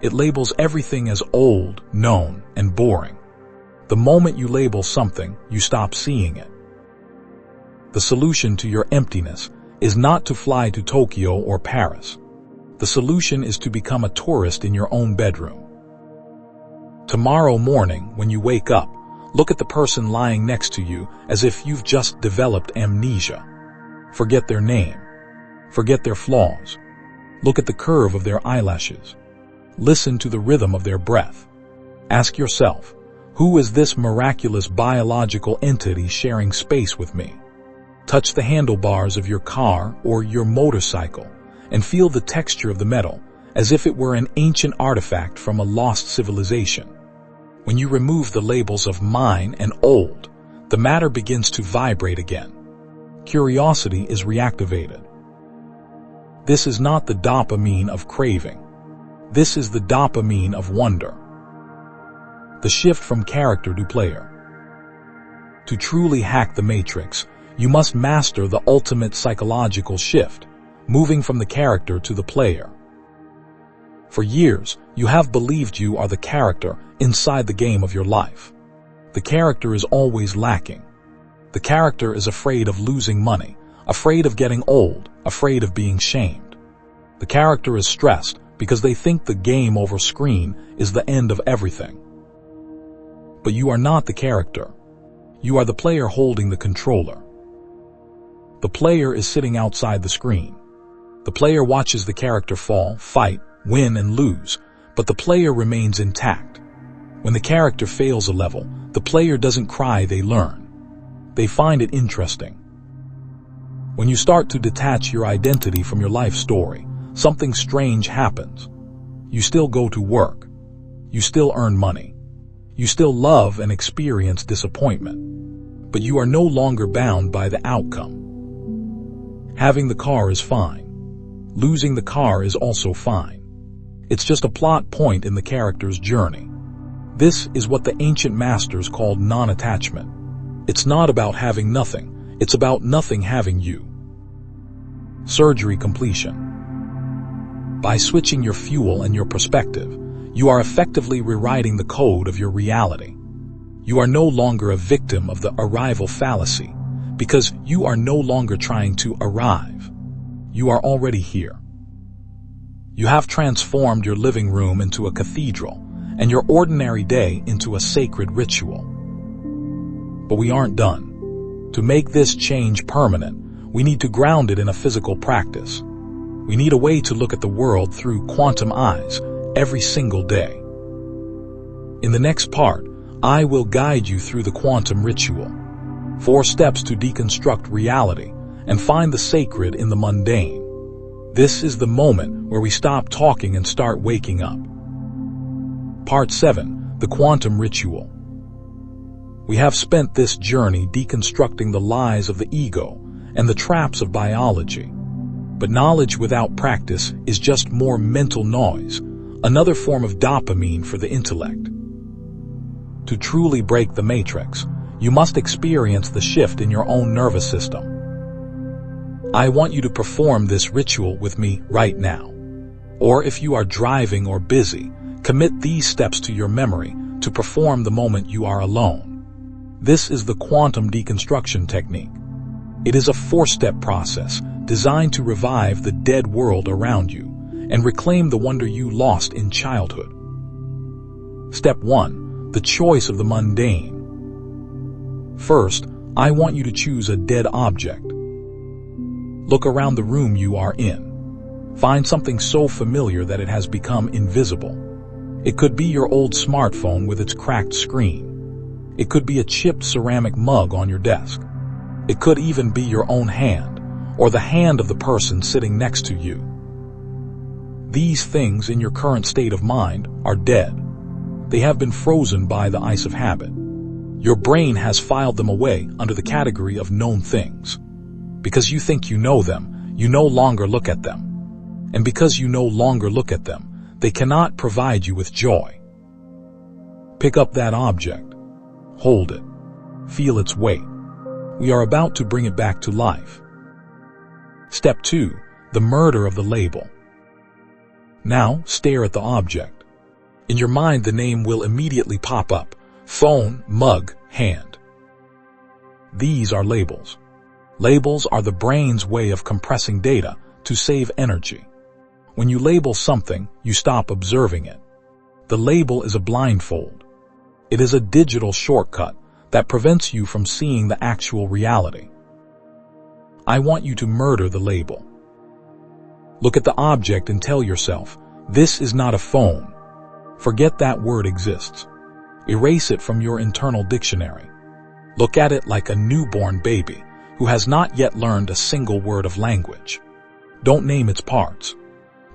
It labels everything as old, known, and boring. The moment you label something, you stop seeing it. The solution to your emptiness is not to fly to Tokyo or Paris. The solution is to become a tourist in your own bedroom. Tomorrow morning, when you wake up, look at the person lying next to you as if you've just developed amnesia. Forget their name. Forget their flaws. Look at the curve of their eyelashes. Listen to the rhythm of their breath. Ask yourself, who is this miraculous biological entity sharing space with me? Touch the handlebars of your car or your motorcycle and feel the texture of the metal as if it were an ancient artifact from a lost civilization. When you remove the labels of mine and old, the matter begins to vibrate again. Curiosity is reactivated. This is not the dopamine of craving. This is the dopamine of wonder. The shift from character to player. To truly hack the matrix, you must master the ultimate psychological shift, moving from the character to the player. For years, you have believed you are the character inside the game of your life. The character is always lacking. The character is afraid of losing money, afraid of getting old, afraid of being shamed. The character is stressed because they think the game over screen is the end of everything. But you are not the character. You are the player holding the controller. The player is sitting outside the screen. The player watches the character fall, fight, win, and lose, but the player remains intact. When the character fails a level, the player doesn't cry, they learn. They find it interesting. When you start to detach your identity from your life story, something strange happens. You still go to work. You still earn money. You still love and experience disappointment. But you are no longer bound by the outcome. Having the car is fine. Losing the car is also fine. It's just a plot point in the character's journey. This is what the ancient masters called non-attachment. It's not about having nothing. It's about nothing having you. Surgery completion. By switching your fuel and your perspective, you are effectively rewriting the code of your reality. You are no longer a victim of the arrival fallacy, because you are no longer trying to arrive. You are already here. You have transformed your living room into a cathedral, and your ordinary day into a sacred ritual. But we aren't done. To make this change permanent, we need to ground it in a physical practice. We need a way to look at the world through quantum eyes every single day. In the next part, I will guide you through the quantum ritual. 4 steps to deconstruct reality and find the sacred in the mundane. This is the moment where we stop talking and start waking up. Part 7, the quantum ritual. We have spent this journey deconstructing the lies of the ego and the traps of biology. But knowledge without practice is just more mental noise, another form of dopamine for the intellect. To truly break the matrix, you must experience the shift in your own nervous system. I want you to perform this ritual with me right now. Or if you are driving or busy, commit these steps to your memory to perform the moment you are alone. This is the quantum deconstruction technique. It is a 4-step process designed to revive the dead world around you and reclaim the wonder you lost in childhood. Step 1. The choice of the mundane. First, I want you to choose a dead object. Look around the room you are in. Find something so familiar that it has become invisible. It could be your old smartphone with its cracked screen. It could be a chipped ceramic mug on your desk. It could even be your own hand, or the hand of the person sitting next to you. These things in your current state of mind are dead. They have been frozen by the ice of habit. Your brain has filed them away under the category of known things. Because you think you know them, you no longer look at them. And because you no longer look at them, they cannot provide you with joy. Pick up that object. Hold it. Feel its weight. We are about to bring it back to life. Step 2. The murder of the label. Now, stare at the object. In your mind, the name will immediately pop up. Phone, mug, hand. These are labels. Labels are the brain's way of compressing data to save energy. When you label something, you stop observing it. The label is a blindfold. It is a digital shortcut that prevents you from seeing the actual reality. I want you to murder the label. Look at the object and tell yourself, this is not a phone. Forget that word exists. Erase it from your internal dictionary. Look at it like a newborn baby who has not yet learned a single word of language. Don't name its parts.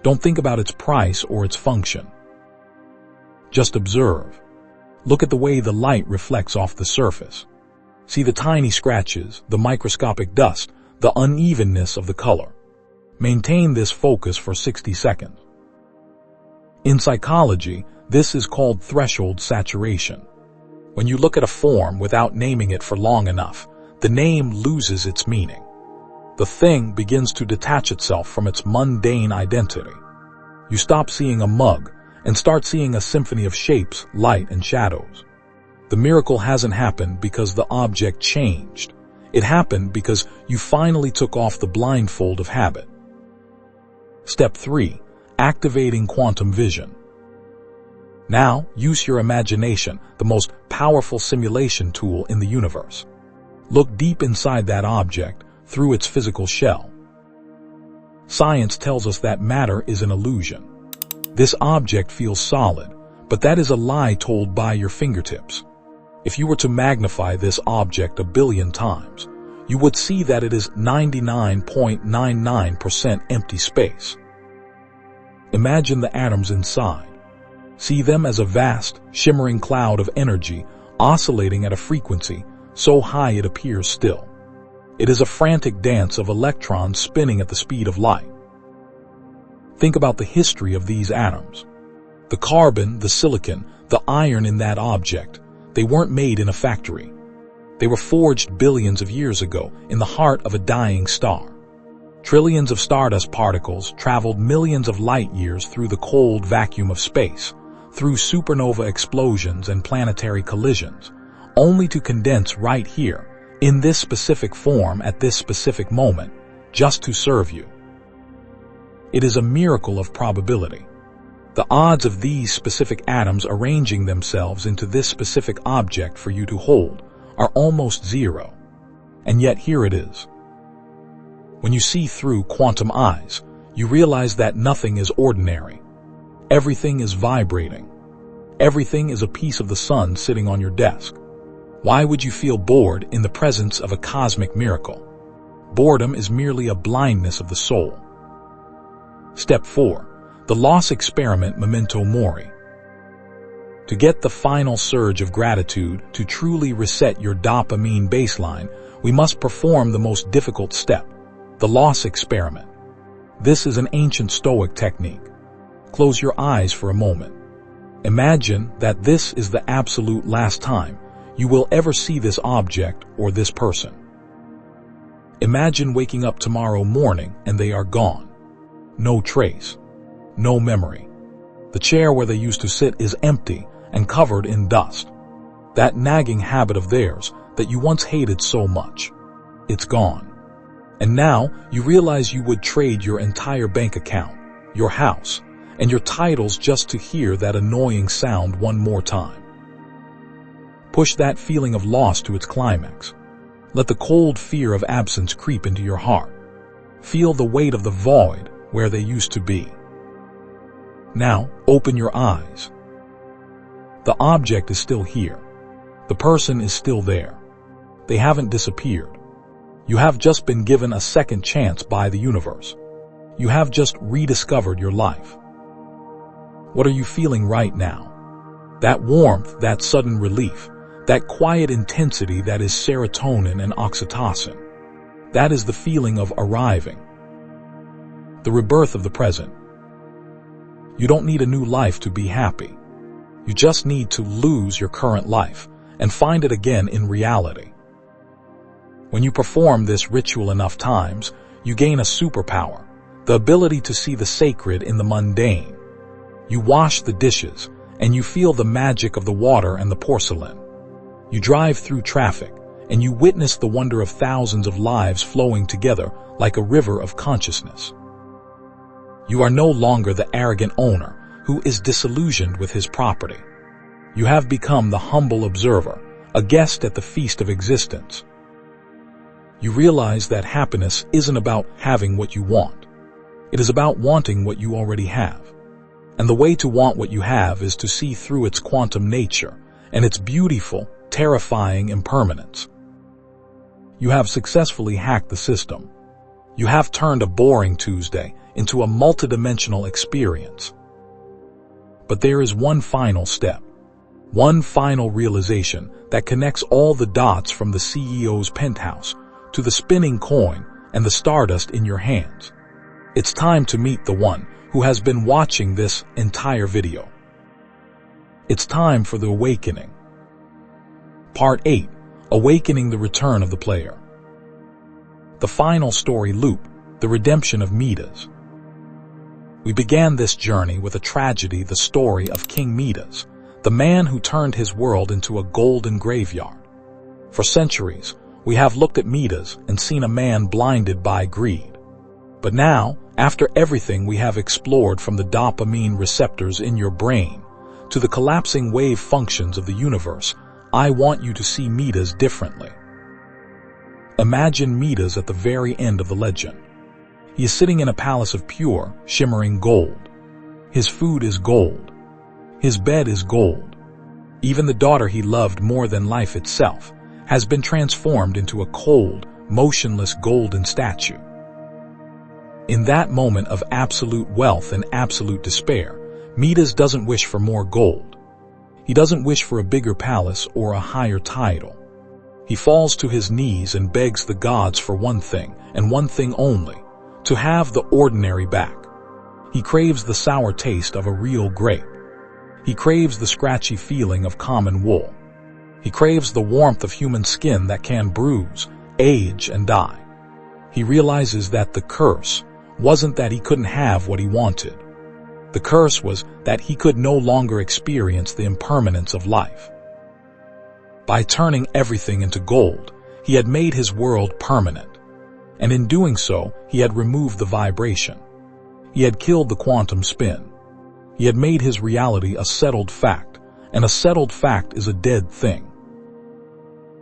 Don't think about its price or its function. Just observe. Look at the way the light reflects off the surface. See the tiny scratches, the microscopic dust, the unevenness of the color. Maintain this focus for 60 seconds. In psychology, this is called threshold saturation. When you look at a form without naming it for long enough, the name loses its meaning. The thing begins to detach itself from its mundane identity. You stop seeing a mug and start seeing a symphony of shapes, light, and shadows. The miracle hasn't happened because the object changed. It happened because you finally took off the blindfold of habit. Step 3. Activating quantum vision. Now, use your imagination, the most powerful simulation tool in the universe. Look deep inside that object, through its physical shell. Science tells us that matter is an illusion. This object feels solid, but that is a lie told by your fingertips. If you were to magnify this object 1 billion times, you would see that it is 99.99% empty space. Imagine the atoms inside. See them as a vast, shimmering cloud of energy oscillating at a frequency so high it appears still. It is a frantic dance of electrons spinning at the speed of light. Think about the history of these atoms. The carbon, the silicon, the iron in that object, they weren't made in a factory. They were forged billions of years ago in the heart of a dying star. Trillions of stardust particles traveled millions of light years through the cold vacuum of space, through supernova explosions and planetary collisions, only to condense right here, in this specific form at this specific moment, just to serve you. It is a miracle of probability. The odds of these specific atoms arranging themselves into this specific object for you to hold are almost zero. And yet here it is. When you see through quantum eyes, you realize that nothing is ordinary. Everything is vibrating. Everything is a piece of the sun sitting on your desk. Why would you feel bored in the presence of a cosmic miracle? Boredom is merely a blindness of the soul. Step 4. The loss experiment memento mori. To get the final surge of gratitude, to truly reset your dopamine baseline, we must perform the most difficult step, the loss experiment. This is an ancient Stoic technique. Close your eyes for a moment. Imagine that this is the absolute last time you will ever see this object or this person. Imagine waking up tomorrow morning and they are gone. No trace. No memory. The chair where they used to sit is empty and covered in dust. That nagging habit of theirs that you once hated so much. It's gone. And now you realize you would trade your entire bank account, your house, and your titles just to hear that annoying sound one more time. Push that feeling of loss to its climax. Let the cold fear of absence creep into your heart. Feel the weight of the void where they used to be. Now, open your eyes. The object is still here. The person is still there. They haven't disappeared. You have just been given a second chance by the universe. You have just rediscovered your life. What are you feeling right now? That warmth, that sudden relief, that quiet intensity that is serotonin and oxytocin. That is the feeling of arriving. The rebirth of the present. You don't need a new life to be happy. You just need to lose your current life and find it again in reality. When you perform this ritual enough times, you gain a superpower, the ability to see the sacred in the mundane. You wash the dishes, and you feel the magic of the water and the porcelain. You drive through traffic, and you witness the wonder of thousands of lives flowing together like a river of consciousness. You are no longer the arrogant owner who is disillusioned with his property. You have become the humble observer, a guest at the feast of existence. You realize that happiness isn't about having what you want. It is about wanting what you already have. And the way to want what you have is to see through its quantum nature and its beautiful, terrifying impermanence. You have successfully hacked the system. You have turned a boring Tuesday into a multidimensional experience. But there is one final step, one final realization that connects all the dots from the CEO's penthouse to the spinning coin and the stardust in your hands. It's time to meet the one who has been watching this entire video. It's time for the awakening. Part 8. Awakening the Return of the Player. The final story loop, the redemption of Midas. We began this journey with a tragedy, the story of King Midas, the man who turned his world into a golden graveyard. For centuries, we have looked at Midas and seen a man blinded by greed. But now, after everything we have explored, from the dopamine receptors in your brain to the collapsing wave functions of the universe, I want you to see Midas differently. Imagine Midas at the very end of the legend. He is sitting in a palace of pure, shimmering gold. His food is gold. His bed is gold. Even the daughter he loved more than life itself has been transformed into a cold, motionless golden statue. In that moment of absolute wealth and absolute despair, Midas doesn't wish for more gold. He doesn't wish for a bigger palace or a higher title. He falls to his knees and begs the gods for one thing, and one thing only, to have the ordinary back. He craves the sour taste of a real grape. He craves the scratchy feeling of common wool. He craves the warmth of human skin that can bruise, age, and die. He realizes that the curse wasn't that he couldn't have what he wanted. The curse was that he could no longer experience the impermanence of life. By turning everything into gold, he had made his world permanent. And in doing so, he had removed the vibration. He had killed the quantum spin. He had made his reality a settled fact, and a settled fact is a dead thing.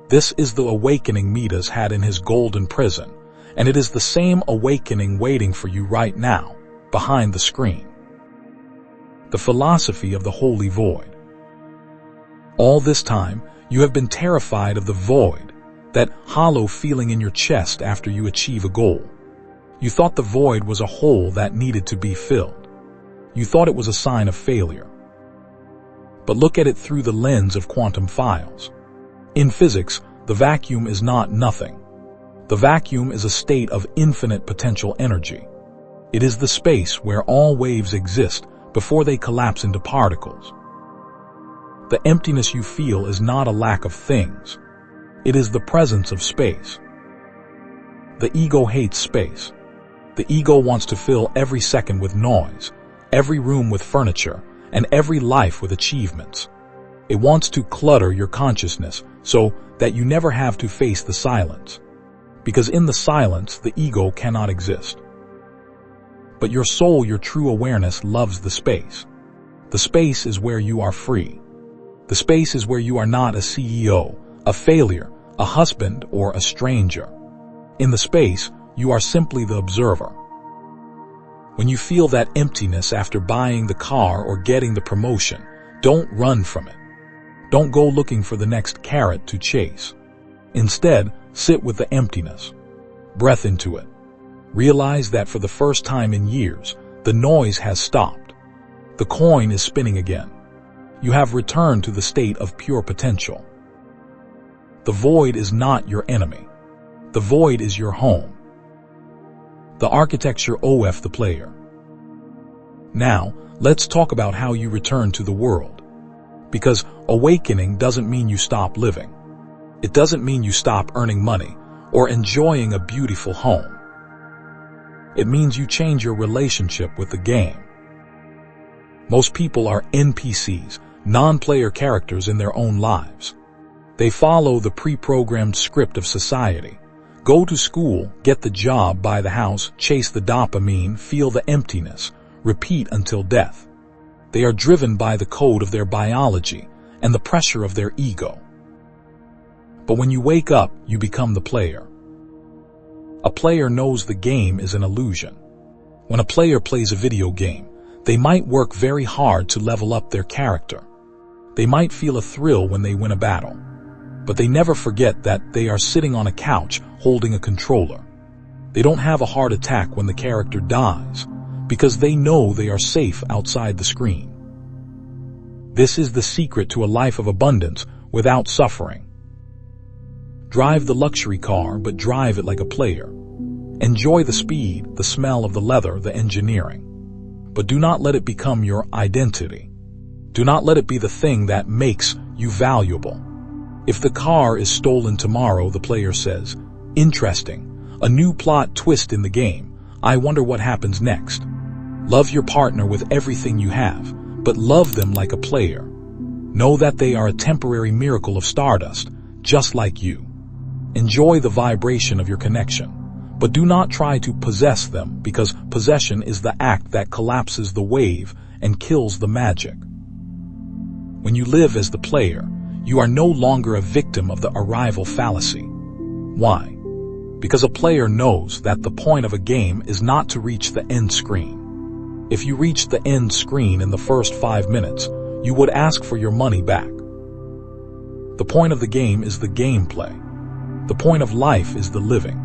This is the awakening Midas had in his golden prison, and it is the same awakening waiting for you right now, behind the screen. The philosophy of the holy void. All this time, you have been terrified of the void, that hollow feeling in your chest after you achieve a goal. You thought the void was a hole that needed to be filled. You thought it was a sign of failure. But look at it through the lens of quantum files. In physics, the vacuum is not nothing. The vacuum is a state of infinite potential energy. It is the space where all waves exist before they collapse into particles. The emptiness you feel is not a lack of things. It is the presence of space. The ego hates space. The ego wants to fill every second with noise, every room with furniture, and every life with achievements. It wants to clutter your consciousness so that you never have to face the silence. Because in the silence, the ego cannot exist. But your soul, your true awareness, loves the space. The space is where you are free. The space is where you are not a CEO, a failure, a husband, or a stranger. In the space, you are simply the observer. When you feel that emptiness after buying the car or getting the promotion, don't run from it. Don't go looking for the next carrot to chase. Instead, sit with the emptiness. Breath into it. Realize that for the first time in years, the noise has stopped. The coin is spinning again. You have returned to the state of pure potential. The void is not your enemy. The void is your home. The architecture of the player. Now, let's talk about how you return to the world. Because awakening doesn't mean you stop living. It doesn't mean you stop earning money or enjoying a beautiful home. It means you change your relationship with the game. Most people are NPCs, non-player characters in their own lives. They follow the pre-programmed script of society. Go to school, get the job, buy the house, chase the dopamine, feel the emptiness, repeat until death. They are driven by the code of their biology and the pressure of their ego. But when you wake up, you become the player. A player knows the game is an illusion. When a player plays a video game, they might work very hard to level up their character. They might feel a thrill when they win a battle, but they never forget that they are sitting on a couch holding a controller. They don't have a heart attack when the character dies, because they know they are safe outside the screen. This is the secret to a life of abundance without suffering. Drive the luxury car, but drive it like a player. Enjoy the speed, the smell of the leather, the engineering. But do not let it become your identity. Do not let it be the thing that makes you valuable. If the car is stolen tomorrow, the player says, "Interesting, a new plot twist in the game. I wonder what happens next." Love your partner with everything you have, but love them like a player. Know that they are a temporary miracle of stardust, just like you. Enjoy the vibration of your connection, but do not try to possess them, because possession is the act that collapses the wave and kills the magic. When you live as the player, you are no longer a victim of the arrival fallacy. Why? Because a player knows that the point of a game is not to reach the end screen. If you reach the end screen in the first 5 minutes, you would ask for your money back. The point of the game is the gameplay. The point of life is the living.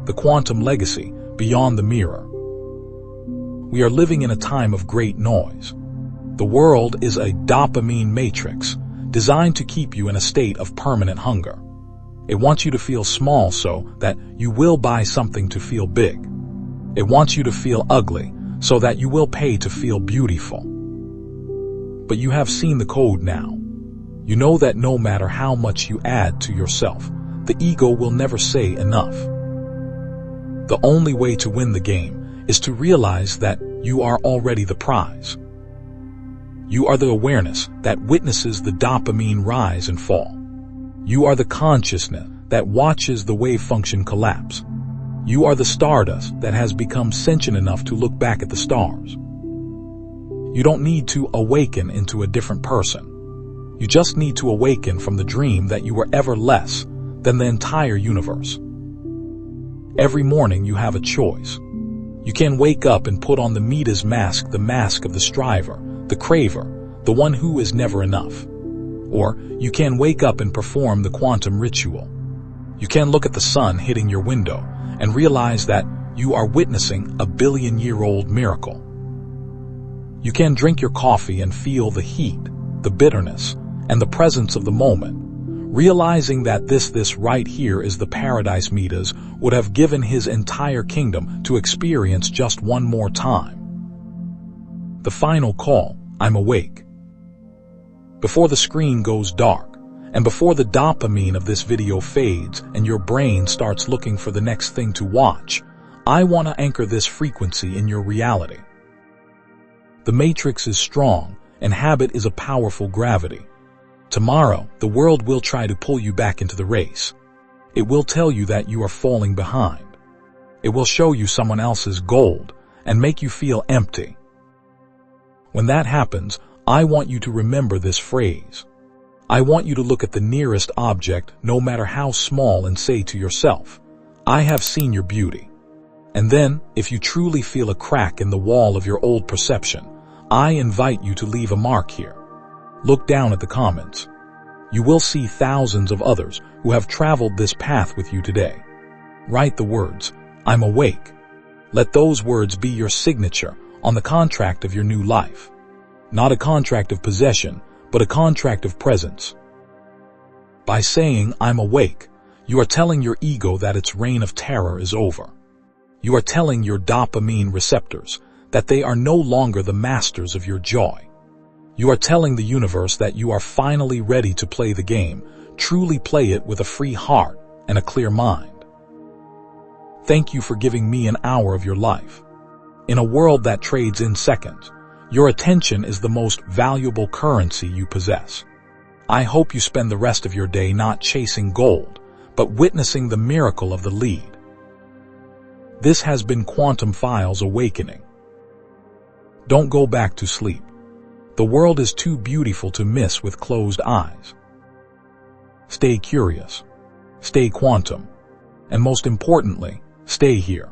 The quantum legacy, beyond the mirror. We are living in a time of great noise. The world is a dopamine matrix, designed to keep you in a state of permanent hunger. It wants you to feel small so that you will buy something to feel big. It wants you to feel ugly so that you will pay to feel beautiful. But you have seen the code now. You know that no matter how much you add to yourself, the ego will never say enough. The only way to win the game is to realize that you are already the prize. You are the awareness that witnesses the dopamine rise and fall. You are the consciousness that watches the wave function collapse. You are the stardust that has become sentient enough to look back at the stars. You don't need to awaken into a different person. You just need to awaken from the dream that you were ever less than the entire universe. Every morning you have a choice. You can wake up and put on the Midas mask, the mask of the striver, the craver, the one who is never enough. Or you can wake up and perform the quantum ritual. You can look at the sun hitting your window and realize that you are witnessing a billion-year-old miracle. You can drink your coffee and feel the heat, the bitterness, and the presence of the moment, realizing that this right here is the paradise Midas would have given his entire kingdom to experience just one more time. The final call, I'm awake. Before the screen goes dark, and before the dopamine of this video fades and your brain starts looking for the next thing to watch, I want to anchor this frequency in your reality. The matrix is strong, and habit is a powerful gravity. Tomorrow, the world will try to pull you back into the race. It will tell you that you are falling behind. It will show you someone else's gold and make you feel empty. When that happens, I want you to remember this phrase. I want you to look at the nearest object, no matter how small, and say to yourself, I have seen your beauty. And then, if you truly feel a crack in the wall of your old perception, I invite you to leave a mark here. Look down at the comments. You will see thousands of others who have traveled this path with you today. Write the words, I'm awake. Let those words be your signature on the contract of your new life. Not a contract of possession, but a contract of presence. By saying, I'm awake, you are telling your ego that its reign of terror is over. You are telling your dopamine receptors that they are no longer the masters of your joy. You are telling the universe that you are finally ready to play the game, truly play it with a free heart and a clear mind. Thank you for giving me an hour of your life. In a world that trades in seconds, your attention is the most valuable currency you possess. I hope you spend the rest of your day not chasing gold, but witnessing the miracle of the lead. This has been Quantum Files Awakening. Don't go back to sleep. The world is too beautiful to miss with closed eyes. Stay curious. Stay quantum. And most importantly, stay here.